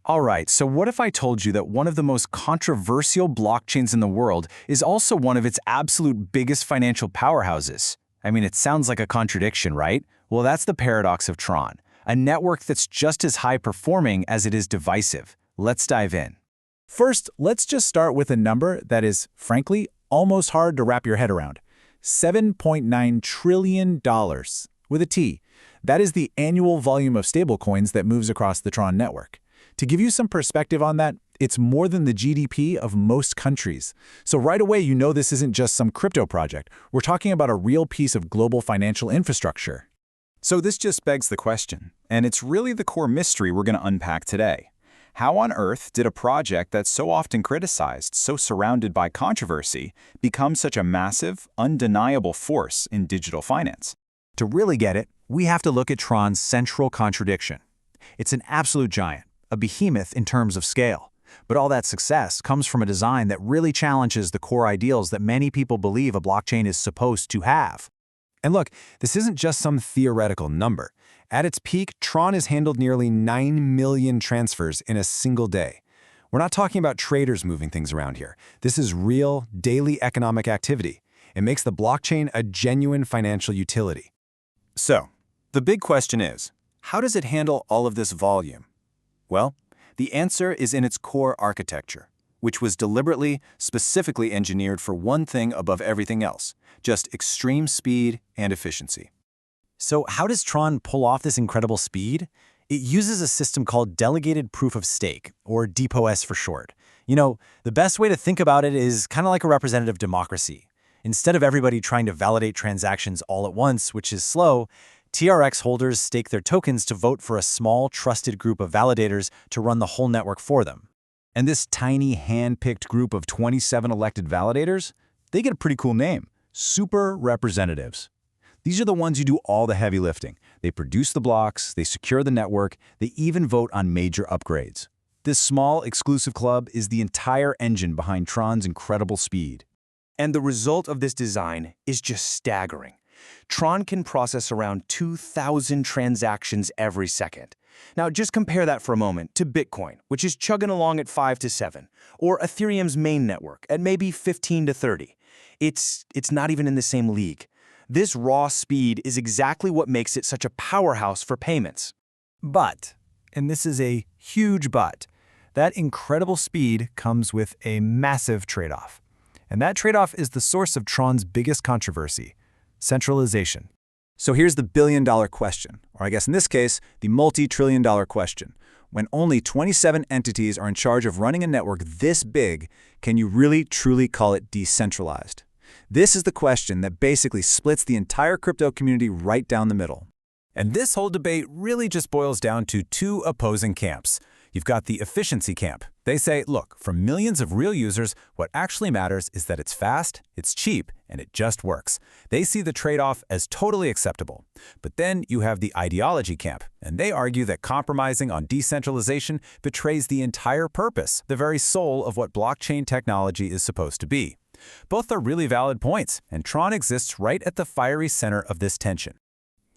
All right, so what if I told you that one of the most controversial blockchains in the world is also one of its absolute biggest financial powerhouses? I mean, it sounds like a contradiction, right? Well, that's the paradox of Tron, a network that's just as high-performing as it is divisive. Let's dive in. First, let's just start with a number that is, frankly, almost hard to wrap your head around. $7.9 trillion, with a T. That is the annual volume of stablecoins that moves across the Tron network. To give you some perspective on that, it's more than the GDP of most countries. So right away, you know this isn't just some crypto project. We're talking about a real piece of global financial infrastructure. So this just begs the question, and it's really the core mystery we're going to unpack today. How on earth did a project that's so often criticized, so surrounded by controversy, become such a massive, undeniable force in digital finance? To really get it, we have to look at Tron's central contradiction. It's an absolute giant, a behemoth in terms of scale. But all that success comes from a design that really challenges the core ideals that many people believe a blockchain is supposed to have. And look, this isn't just some theoretical number. At its peak, Tron has handled nearly 9 million transfers in a single day. We're not talking about traders moving things around here. This is real, daily economic activity. It makes the blockchain a genuine financial utility. So, the big question is, how does it handle all of this volume? Well, the answer is in its core architecture, which was deliberately, specifically engineered for one thing above everything else, just extreme speed and efficiency. So how does Tron pull off this incredible speed? It uses a system called Delegated Proof of Stake, or DPoS for short. You know, the best way to think about it is kind of like a representative democracy. Instead of everybody trying to validate transactions all at once, which is slow, TRX holders stake their tokens to vote for a small, trusted group of validators to run the whole network for them. And this tiny, hand-picked group of 27 elected validators, they get a pretty cool name: super representatives. These are the ones who do all the heavy lifting. They produce the blocks, they secure the network, they even vote on major upgrades. This small, exclusive club is the entire engine behind Tron's incredible speed. And the result of this design is just staggering. Tron can process around 2,000 transactions every second. Now, just compare that for a moment to Bitcoin, which is chugging along at 5 to 7, or Ethereum's main network at maybe 15 to 30. It's not even in the same league. This raw speed is exactly what makes it such a powerhouse for payments. But, and this is a huge but, that incredible speed comes with a massive trade-off. And that trade-off is the source of Tron's biggest controversy: centralization. So here's the billion-dollar question, or I guess in this case, the multi-trillion-dollar question. When only 27 entities are in charge of running a network this big, can you really, truly call it decentralized? This is the question that basically splits the entire crypto community right down the middle. And this whole debate really just boils down to two opposing camps. You've got the efficiency camp. They say, look, for millions of real users, what actually matters is that it's fast, it's cheap, and it just works. They see the trade-off as totally acceptable. But then you have the ideology camp, and they argue that compromising on decentralization betrays the entire purpose, the very soul of what blockchain technology is supposed to be. Both are really valid points, and Tron exists right at the fiery center of this tension.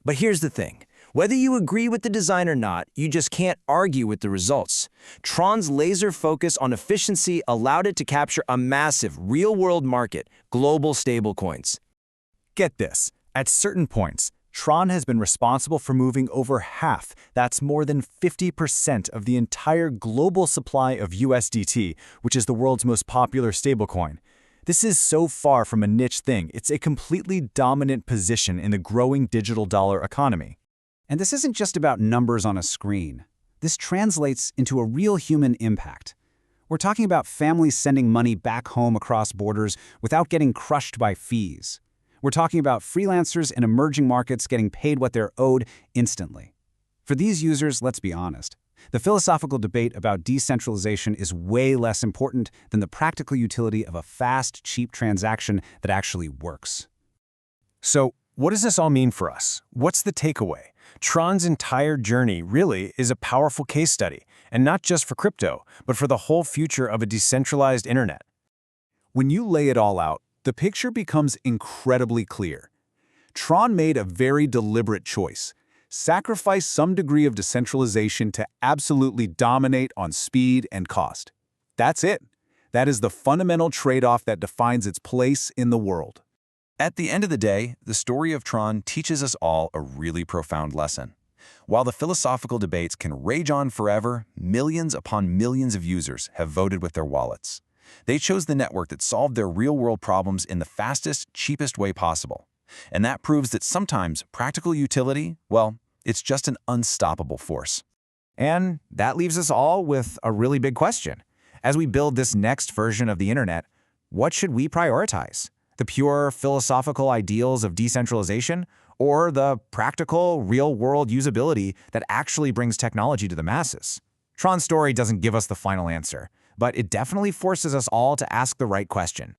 But here's the thing. Whether you agree with the design or not, you just can't argue with the results. Tron's laser focus on efficiency allowed it to capture a massive, real-world market, global stablecoins. Get this, at certain points, Tron has been responsible for moving over half, that's more than 50% of the entire global supply of USDT, which is the world's most popular stablecoin. This is so far from a niche thing, it's a completely dominant position in the growing digital dollar economy. And this isn't just about numbers on a screen. This translates into a real human impact. We're talking about families sending money back home across borders without getting crushed by fees. We're talking about freelancers in emerging markets getting paid what they're owed instantly. For these users, let's be honest, the philosophical debate about decentralization is way less important than the practical utility of a fast, cheap transaction that actually works. So, what does this all mean for us? What's the takeaway? Tron's entire journey really is a powerful case study, and not just for crypto, but for the whole future of a decentralized internet. When you lay it all out, the picture becomes incredibly clear. Tron made a very deliberate choice. Sacrifice some degree of decentralization to absolutely dominate on speed and cost. That's it. That is the fundamental trade-off that defines its place in the world. At the end of the day, the story of Tron teaches us all a really profound lesson. While the philosophical debates can rage on forever, millions upon millions of users have voted with their wallets. They chose the network that solved their real-world problems in the fastest, cheapest way possible. And that proves that sometimes practical utility, well, it's just an unstoppable force. And that leaves us all with a really big question. As we build this next version of the internet, what should we prioritize? The pure philosophical ideals of decentralization, or the practical, real-world usability that actually brings technology to the masses? Tron's story doesn't give us the final answer, but it definitely forces us all to ask the right question.